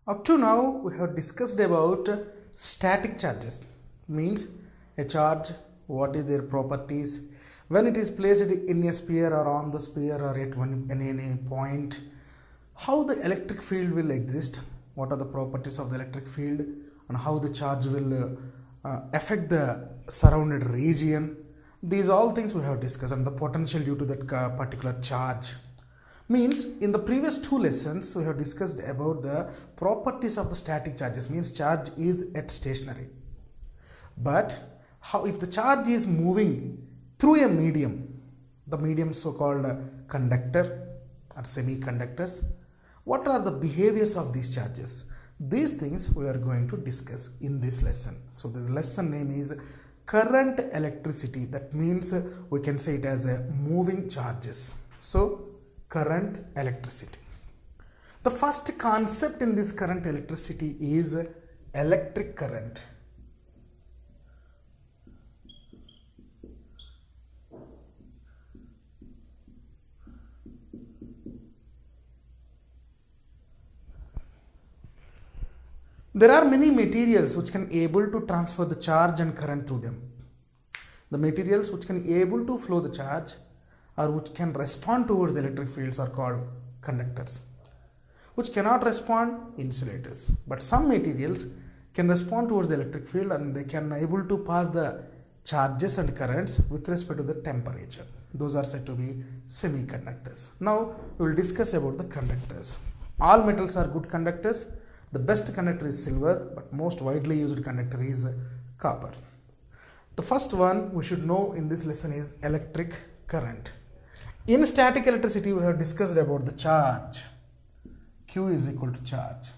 Up to now, we have discussed about static charges. Means a charge, what is their properties, when it is placed in a sphere or on the sphere or at any point, how the electric field will exist, what are the properties of the electric field, and how the charge will affect the surrounded region. These all things we have discussed, and the potential due to that particular charge. Means in the previous two lessons we have discussed about the properties of the static charges. Means charge is at stationary, but how if the charge is moving through a medium, the medium so called conductor or semiconductors, what are the behaviors of these charges? These things we are going to discuss in this lesson. So this lesson name is current electricity. That means we can say it as a moving charges. So current electricity. The first concept in this current electricity is electric current. There are many materials which can able to transfer the charge and current through them. The materials which can able to flow the charge or which can respond towards the electric fields are called conductors. Which cannot respond, insulators. But some materials can respond towards the electric field and they can able to pass the charges and currents with respect to the temperature. Those are said to be semiconductors. Now we will discuss about the conductors. All metals are good conductors. The best conductor is silver, but most widely used conductor is copper. The first one we should know in this lesson is electric current. In static electricity, we have discussed about the charge. Q is equal to charge.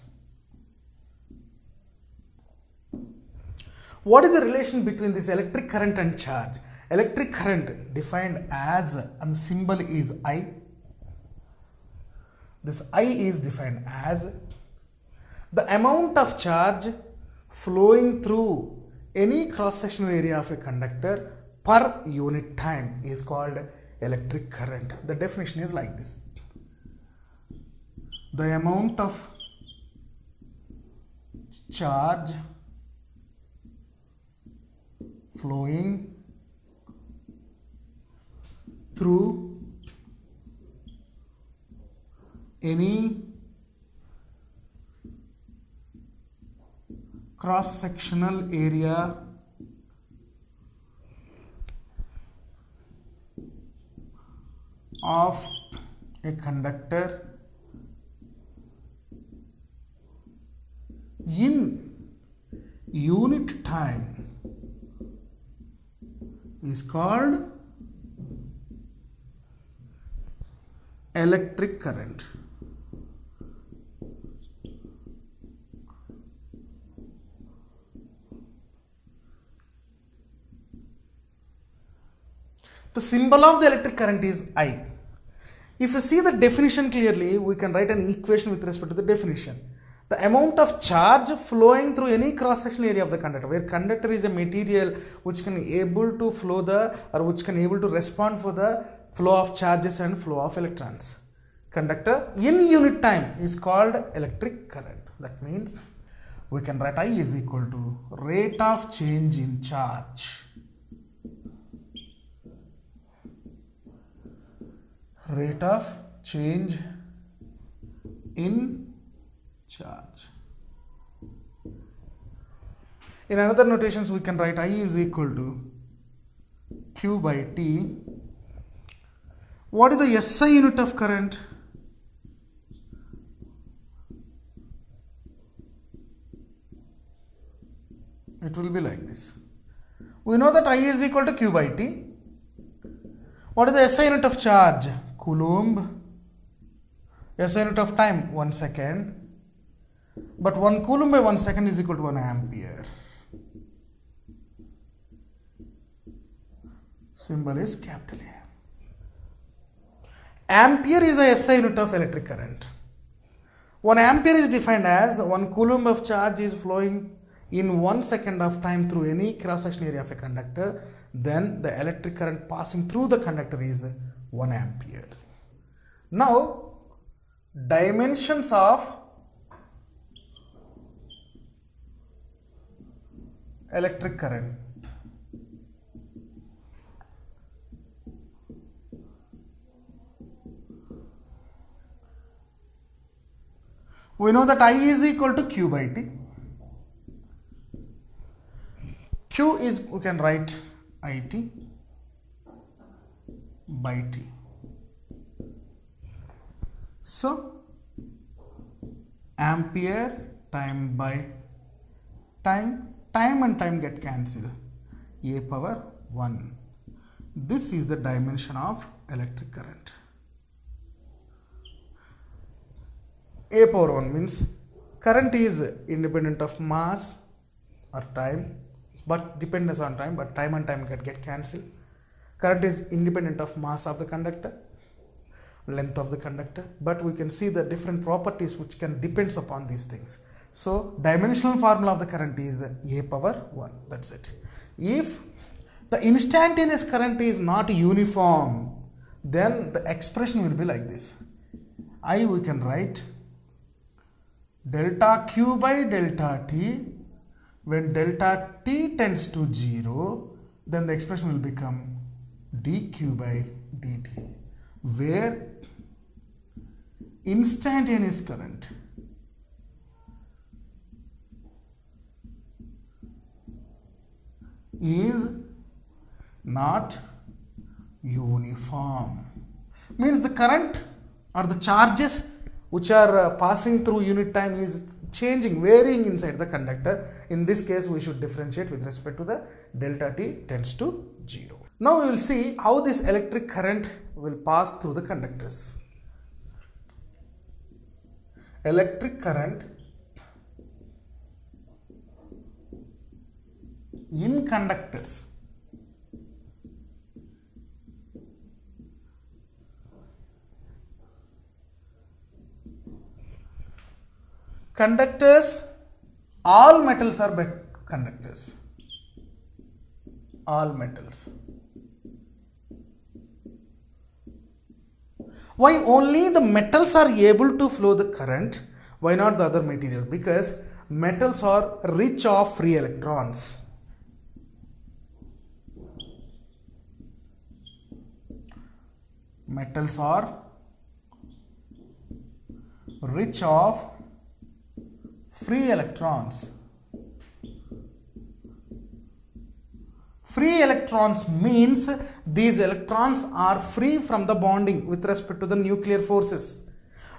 What is the relation between this electric current and charge? Electric current defined as, and the symbol is I. This I is defined as the amount of charge flowing through any cross-sectional area of a conductor per unit time is called electric current. The definition is like this. The amount of charge flowing through any cross-sectional area of a conductor in unit time is called electric current. The symbol of the electric current is I. If you see the definition clearly, we can write an equation with respect to the definition. The amount of charge flowing through any cross-sectional area of the conductor, where conductor is a material which can able to flow the, or which can able to respond for the flow of charges and flow of electrons. Conductor in unit time is called electric current. That means we can write I is equal to rate of change in charge. Rate of change in charge. In another notations, we can write I is equal to Q by T. What is the SI unit of current? It will be like this. We know that I is equal to Q by T. What is the SI unit of charge? Coulomb. SI unit of time, 1 second. But 1 coulomb by 1 second is equal to 1 ampere. Symbol is capital A. Ampere is the SI unit of electric current. 1 ampere is defined as 1 coulomb of charge is flowing in 1 second of time through any cross-section area of a conductor. Then the electric current passing through the conductor is 1 ampere. Now, dimensions of electric current. We know that I is equal to Q by T. Q is, we can write IT by T. So, ampere time by time, time and time get cancelled. A power 1. This is the dimension of electric current. A power 1 means current is independent of mass or time, but depends on time, but time and time get cancelled. Current is independent of mass of the conductor, length of the conductor, but we can see the different properties which can depends upon these things. So dimensional formula of the current is A power 1. That's it. If the instantaneous current is not uniform, then the expression will be like this. I we can write delta Q by delta T. When delta T tends to 0, then the expression will become dQ by dt, where instantaneous current is not uniform. Means the current or the charges which are passing through unit time is changing, varying inside the conductor. In this case, we should differentiate with respect to the delta T tends to 0. Now we will see how this electric current will pass through the conductors. Electric current in conductors. Conductors, all metals are conductors. All metals. Why only the metals are able to flow the current? Why not the other material? Because metals are rich of free electrons. Metals are rich of free electrons. Free electrons means these electrons are free from the bonding with respect to the nuclear forces.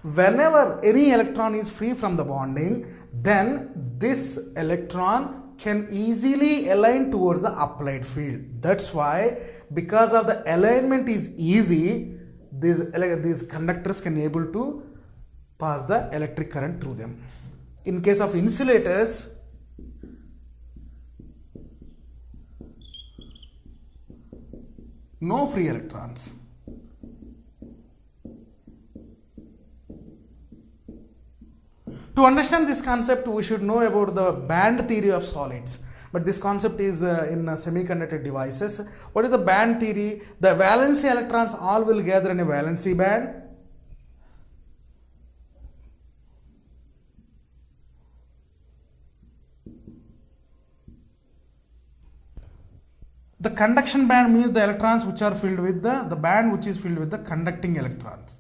Whenever any electron is free from the bonding, then this electron can easily align towards the applied field. That's why, because of the alignment is easy, these conductors can able to pass the electric current through them. In case of insulators, no free electrons. To understand this concept, we should know about the band theory of solids. But this concept is in semiconductor devices. What is the band theory? The valency electrons all will gather in a valency band. The conduction band means the electrons which are filled with the band which is filled with the conducting electrons.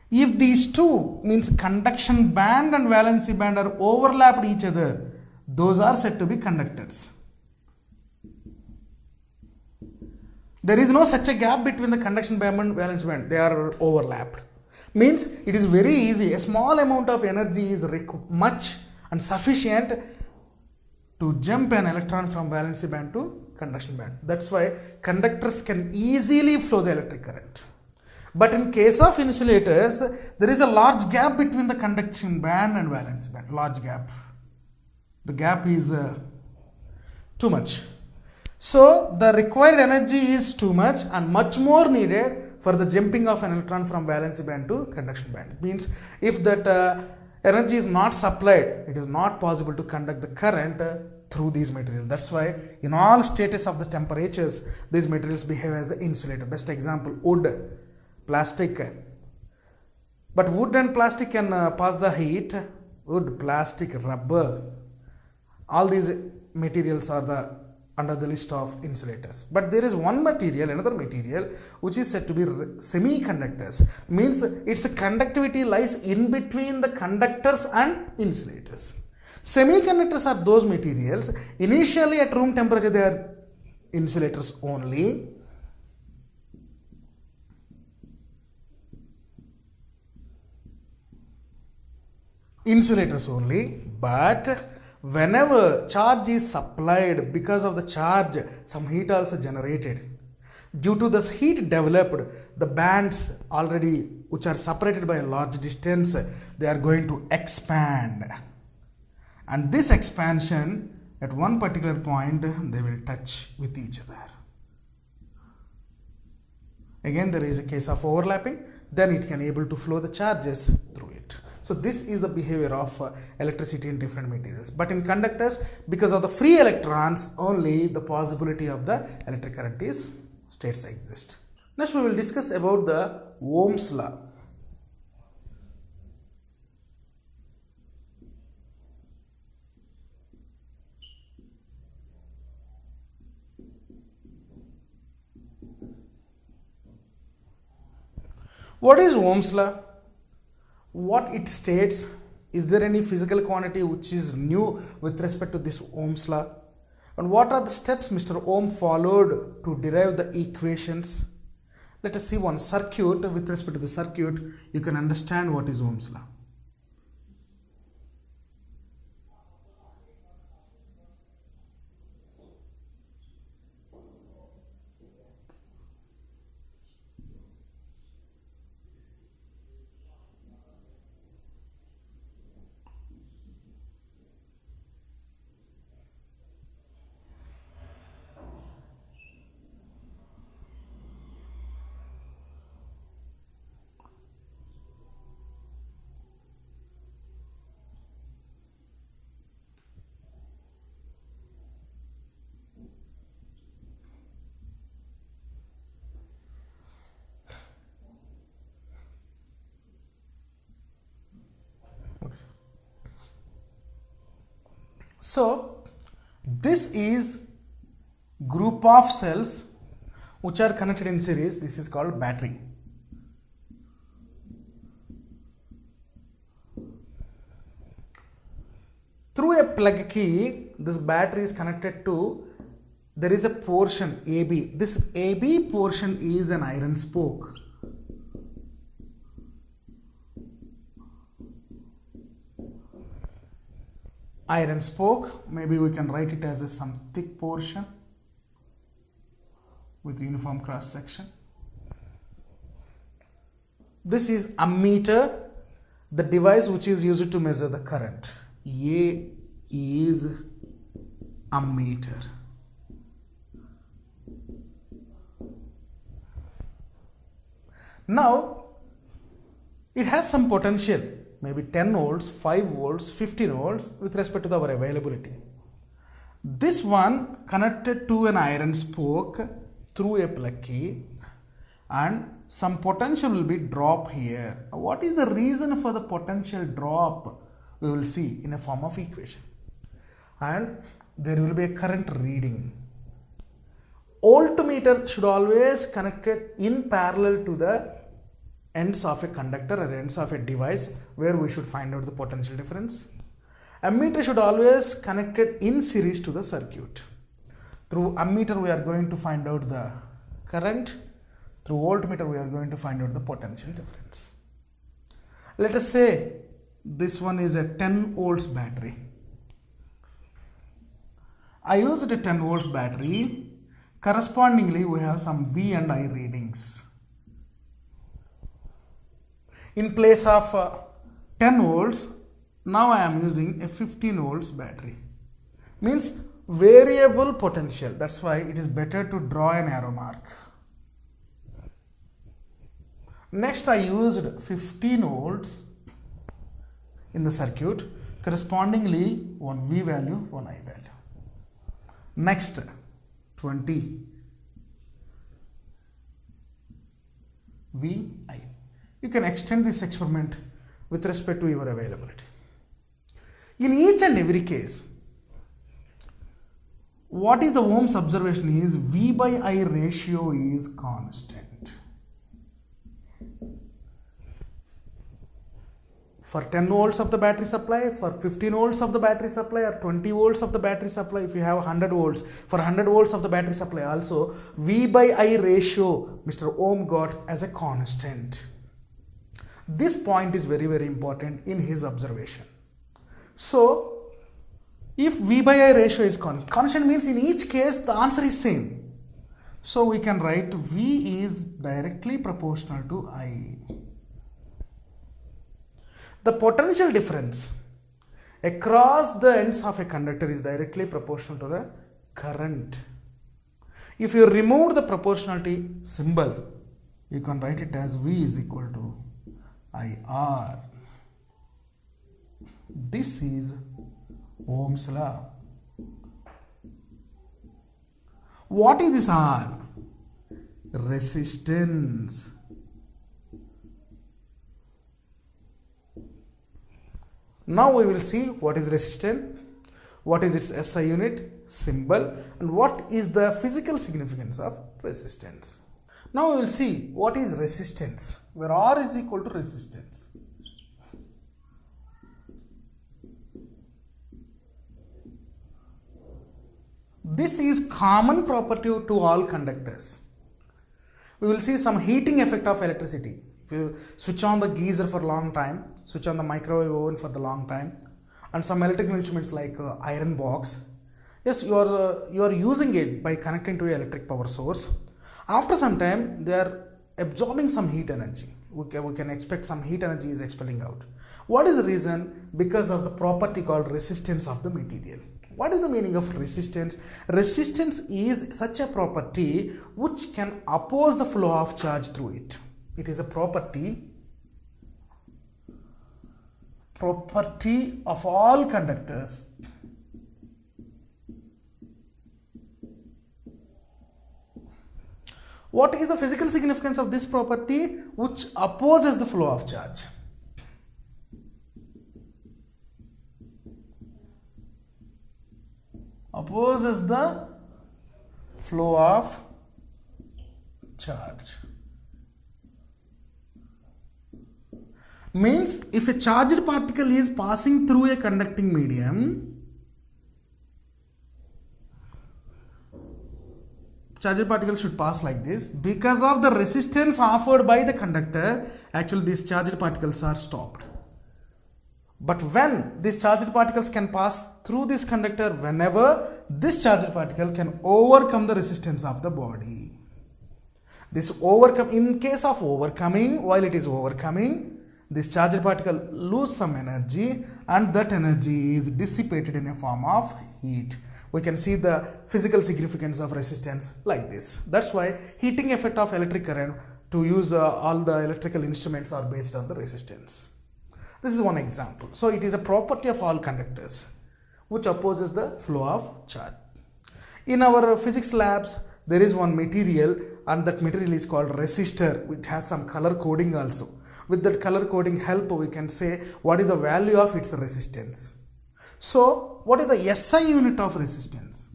If these two, means conduction band and valency band, are overlapped each other, those are said to be conductors. There is no such a gap between the conduction band and valence band. They are overlapped. Means it is very easy. A small amount of energy is much and sufficient to jump an electron from valency band to conduction band. That's why conductors can easily flow the electric current. But in case of insulators, there is a large gap between the conduction band and valency band. Large gap. The gap is too much. So the required energy is too much and much more needed for the jumping of an electron from valency band to conduction band. Means if that energy is not supplied, it is not possible to conduct the current through these materials. That's why in all status of the temperatures, these materials behave as an insulator. Best example, wood, plastic. But wood and plastic can pass the heat. Wood, plastic, rubber, all these materials are the under the list of insulators, but there is one material, another material, which is said to be semiconductors. Means its conductivity lies in between the conductors and insulators. Semiconductors are those materials initially at room temperature they are insulators only. Insulators only, but whenever charge is supplied, because of the charge some heat also generated. Due to this heat developed, the bands already which are separated by a large distance, they are going to expand, and this expansion at one particular point they will touch with each other. Again there is a case of overlapping, then it can able to flow the charges through it. So this is the behavior of electricity in different materials. But in conductors, because of the free electrons, only the possibility of the electric current is states exist. Next we will discuss about the Ohm's law. What is Ohm's law? What it states? Is there any physical quantity which is new with respect to this Ohm's law? And what are the steps Mr. Ohm followed to derive the equations? Let us see one circuit. With respect to the circuit, you can understand what is Ohm's law. So this is group of cells which are connected in series. This is called battery. Through a plug key, this battery is connected to, there is a portion AB. This AB portion is an iron spoke. Iron spoke, maybe we can write it as some thick portion with uniform cross section. This is ammeter, the device which is used to measure the current. A is ammeter. Now it has some potential, maybe 10 volts, 5 volts, 15 volts with respect to our availability. This one connected to an iron spoke through a plug key, and some potential will be drop here. What is the reason for the potential drop? We will see in a form of equation. And there will be a current reading. Voltmeter should always connected in parallel to the ends of a conductor or ends of a device where we should find out the potential difference. Ammeter should always connected in series to the circuit. Through ammeter we are going to find out the current. Through voltmeter we are going to find out the potential difference. Let us say this one is a 10 volts battery. I used a 10 volts battery. Correspondingly we have some V and I readings. In place of 10 volts, now I am using a 15 volts battery. Means variable potential. That's why it is better to draw an arrow mark. Next I used 15 volts in the circuit. Correspondingly one V value, one I value. Next 20 VI. You can extend this experiment with respect to your availability. In each and every case, What is the Ohm's observation is V by I ratio is constant. For 10 volts of the battery supply, for 15 volts of the battery supply, or 20 volts of the battery supply, if you have 100 volts, for 100 volts of the battery supply also, V by I ratio Mr. Ohm got as a constant. This point is very, very important in his observation. So, if V by I ratio is constant means in each case the answer is same. So, we can write V is directly proportional to I. The potential difference across the ends of a conductor is directly proportional to the current. If you remove the proportionality symbol, you can write it as V is equal to IR. This is Ohm's law. What is this R? Resistance. Now we will see what is resistance, what is its SI unit, symbol, and what is the physical significance of resistance. Now we will see what is resistance, where R is equal to resistance. This is common property to all conductors. We will see some heating effect of electricity. If you switch on the geyser for a long time, switch on the microwave oven for the long time, and some electrical instruments like iron box, yes, you are using it by connecting to an electric power source. After some time, they are absorbing some heat energy. We can expect some heat energy is expelling out. What is the reason? Because of the property called resistance of the material. What is the meaning of resistance? Resistance is such a property which can oppose the flow of charge through it. It is a property of all conductors. What is the physical significance of this property? Which opposes the flow of charge. Opposes the flow of charge. Means if a charged particle is passing through a conducting medium, charged particle should pass like this. Because of the resistance offered by the conductor, actually these charged particles are stopped. But when these charged particles can pass through this conductor, whenever this charged particle can overcome the resistance of the body. This in case of overcoming, while it is overcoming, this charged particle loses some energy, and that energy is dissipated in a form of heat. We can see the physical significance of resistance like this. That's why heating effect of electric current to use all the electrical instruments are based on the resistance. This is one example. So it is a property of all conductors which opposes the flow of charge. In our physics labs, there is one material, and that material is called resistor. It has some color coding also. With that color coding help, we can say what is the value of its resistance. So, what is the SI unit of resistance?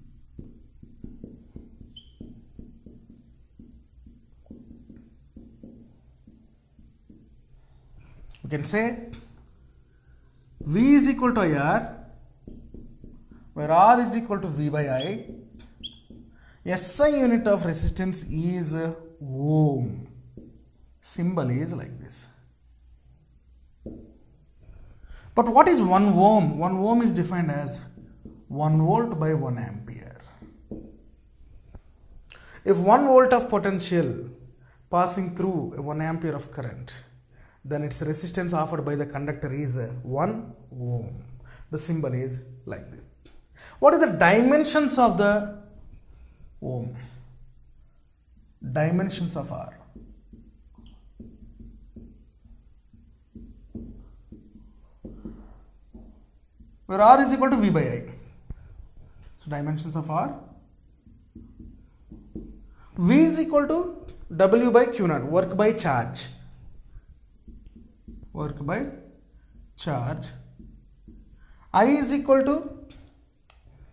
We can say V is equal to IR, where R is equal to V by I. SI unit of resistance is Ohm. Symbol is like this. But what is 1 ohm? 1 ohm is defined as 1 volt by 1 ampere. If 1 volt of potential passing through 1 ampere of current, then its resistance offered by the conductor is 1 ohm. The symbol is like this. What is the dimensions of the ohm? Dimensions of R. Where R is equal to V by I. So dimensions of R. V is equal to W by Q naught, work by charge. Work by charge. I is equal to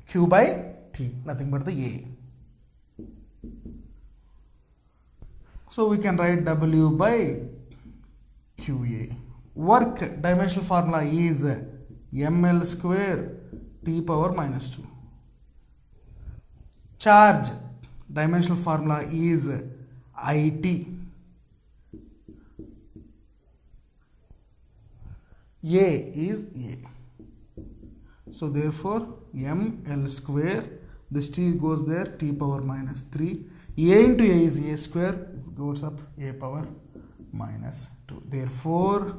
Q by T, nothing but the A. So we can write W by QA. Work dimensional formula is ml square T power minus 2. Charge dimensional formula is IT. A is A. So therefore ml square, this T goes there, T power minus 3. A into A is A square, it goes up A power minus 2. Therefore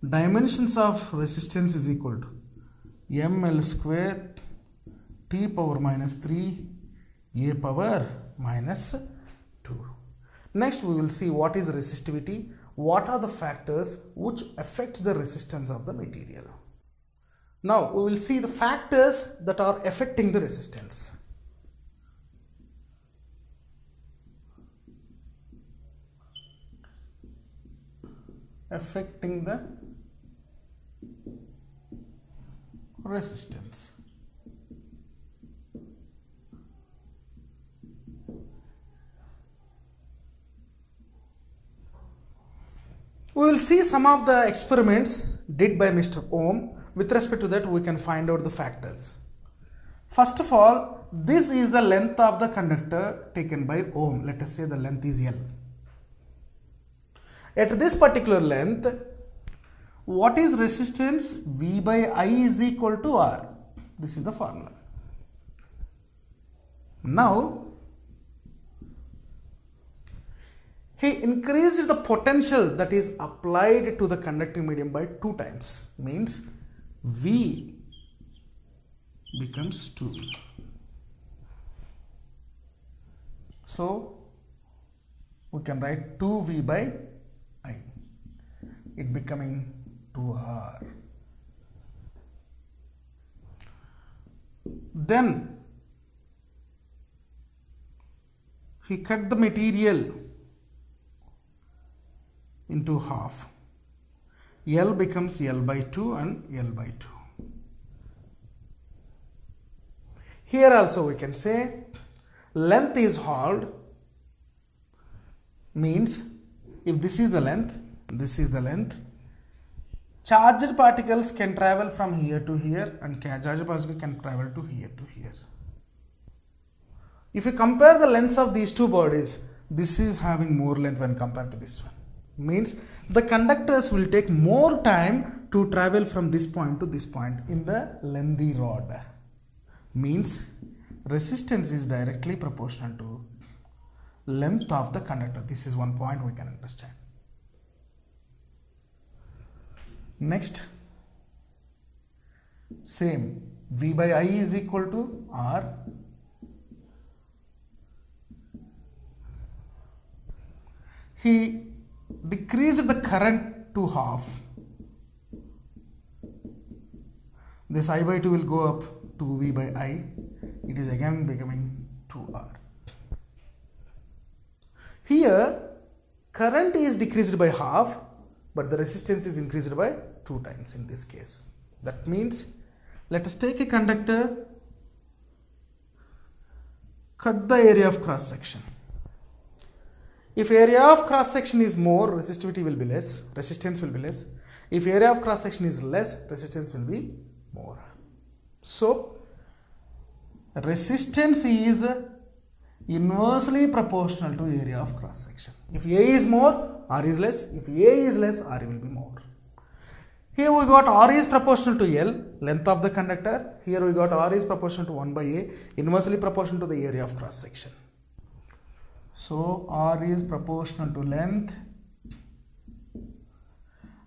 dimensions of resistance is equal to ml square T power minus 3 A power minus 2. Next we will see what is resistivity, what are the factors which affect the resistance of the material. Now we will see the factors that are affecting the resistance. Affecting the resistance. We will see some of the experiments did by Mr. Ohm. With respect to that, we can find out the factors. First of all, this is the length of the conductor taken by Ohm. Let us say the length is L. At this particular length, what is resistance? V by I is equal to R. This is the formula. Now, he increased the potential that is applied to the conducting medium by 2 times. Means V becomes 2. So we can write 2V by I. It becoming 2R. Then he cut the material into half. L becomes L by 2 and L by 2. Here also we can say length is halved, means if this is the length, this is the length, charged particles can travel from here to here and charged particles can travel to here to here. If you compare the lengths of these two bodies, this is having more length when compared to this one. Means the conductors will take more time to travel from this point to this point in the lengthy rod. Means resistance is directly proportional to length of the conductor. This is one point we can understand. Next, same, V by I is equal to R. He decreased the current to half. This I by 2 will go up to V by I. It is again becoming 2R. Here current is decreased by half, but the resistance is increased by 2 times in this case. That means let us take a conductor, cut the area of cross section. If area of cross section is more, resistivity will be less, resistance will be less. If area of cross section is less, resistance will be more. So resistance is inversely proportional to area of cross section. If A is more, R is less. If A is less, R will be more. Here we got R is proportional to L, length of the conductor. Here we got R is proportional to 1 by A, inversely proportional to the area of cross section. So R is proportional to length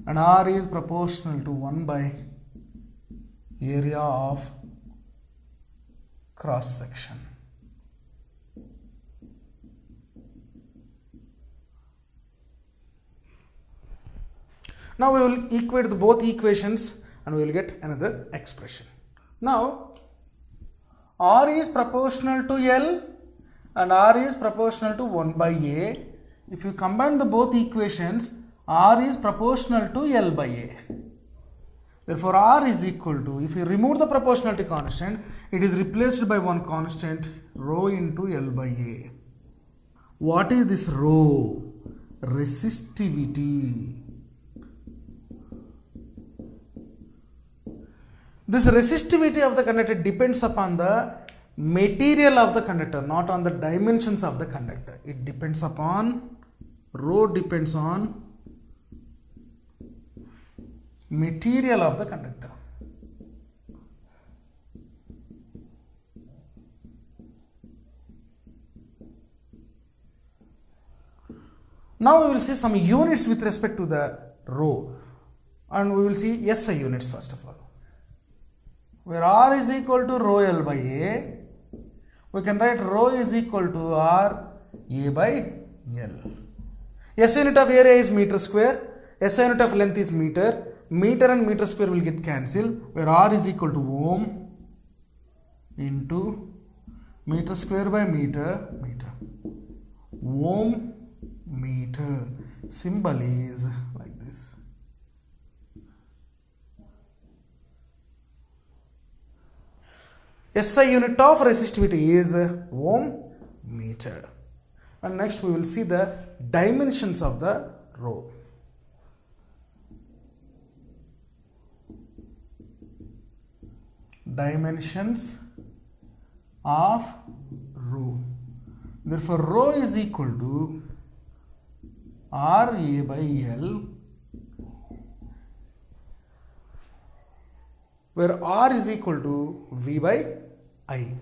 and R is proportional to 1 by area of cross section. Now we will equate both equations and we will get another expression. Now R is proportional to L and R is proportional to 1 by A. If you combine the both equations, R is proportional to L by A. Therefore, R is equal to, if you remove the proportionality constant, it is replaced by one constant, rho into L by A. What is this rho? Resistivity. This resistivity of the conductor depends upon the material of the conductor, not on the dimensions of the conductor. It depends upon, rho depends on material of the conductor. Now we will see some units with respect to the rho, and we will see SI units first of all. Where R is equal to rho L by A, we can write rho is equal to R A by L. SI unit of area is meter square, SI unit of length is meter. Meter and meter square will get cancelled, where R is equal to ohm into meter square by meter. Ohm meter. Symbol is like this. SI unit of resistivity is ohm meter. And next we will see the dimensions of the rho. Dimensions of rho. Therefore, rho is equal to R A by L, where R is equal to V by I.